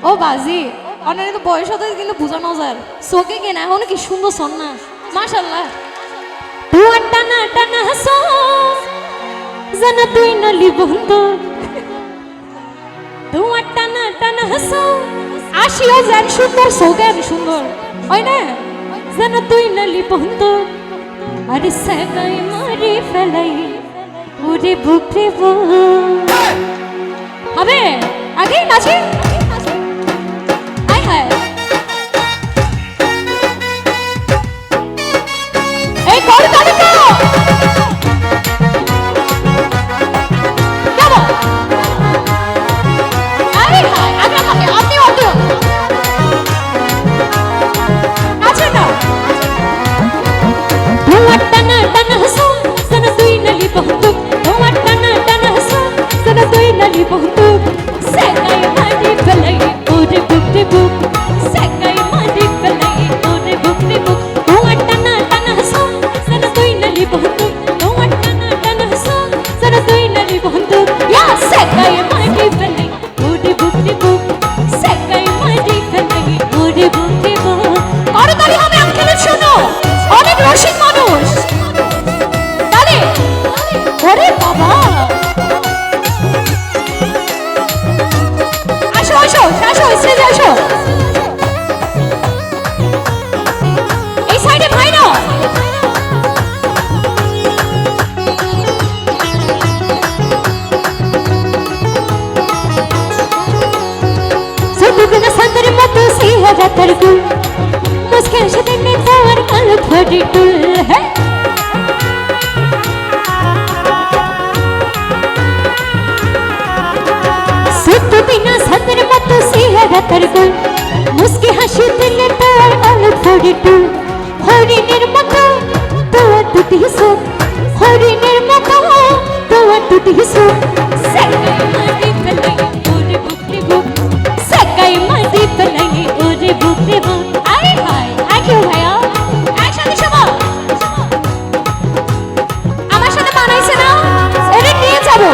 ও বাজি অনেক তো বয়স হতে কিন্তু বোঝানো যায় চোখে কেনা এখন কি সুন্দর সন না মাশাআল্লাহ তোমার টানা টানা হাসো জানা তুই নলি বন্ধু তোমার টানা টানা হাসো আসিও যেন সুন্দর চোখে সুন্দর হয় না জানা তুই নলি বন্ধু আরে সাগাই মারি ফেলাই ওরে বুকরে হবে আগে নাচি আয় হায় এই কর তালি তো কেমন আরে হায় আগে থাকে আপনি অত আছে না তোমার টানা টানা হাসো জানা তুই নলি বন্ধু তোমার টানা টানা হাসো জানা তুই নলি বন্ধু সাগাই মারি ফেলাই ওরে বুকরে বুক সাগাই মারি ফেলাই ওরে বুকরে বুক তোমার টানা টানা হাসো জানা তুই নলি বন্ধু তোমার টানা টানা হাসো জানা তুই নলি বন্ধু ইয়া সাগাই মারি ফেলাই ওরে বুকরে বুক সাগাই মারি ফেলাই ওরে বুকরে বুক আরে তালি হবে আঙ্কেল শোনো অনেক রসিক মানুষ তালি ওরে বাবা আসো আসো আসো স্টেজে আসো এই সাইডে ভাই না সবুজ সাদর মতো সিহারা তরগুল মুস্কান সাথে নেতার কাল ফড়ি টুল হ্যাঁ সবুজ সাদর মতো সিহারা তরগুল মুস্কি হাসি দিলে তার কাল ফড়ি টুল হরিণের মতো তোর দুটি সুখ হরিণের মতো তোর দুটি সুখ সাগাই মারি ফেলাই ওরে বুকরে বুক সাগাই মারি ফেলাই ওরে বুকরে বুক আরে ভাই আই কেউ ভাইয়া একসাথে শোনো আমার সাথে বানাইছে না এটা নিয়ে যাবো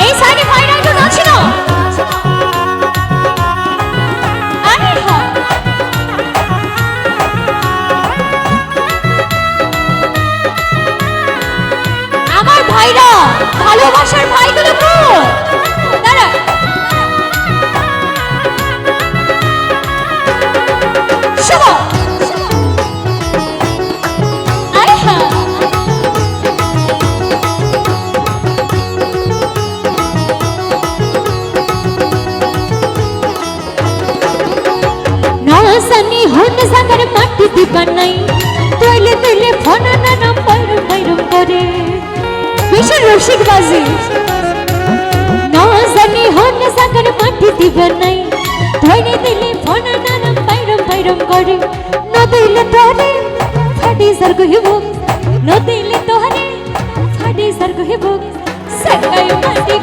এই সাইডে ভাইরা একটু যাচ্ছি না আরে হ্যাঁ আমার ভাইরা ভালোবাসার ভাইগুলো কো দাঁড়া শোনো আরে হ্যাঁ না জানি হন সাগর মাটি দিবা নাই তৈলে তৈলে ফোনা না পাইরম পাইরম করে বিশেষ রসিক বাজি না জানি হন সাগর মাটি দিবা নাই তৈলে তৈলে ফোনা না পাইরম পাইরম করে নদিলে তোরে ফাটি সর্গ হিব নদিলে তোরে ফাটি সর্গ হিব সাগাই মাটি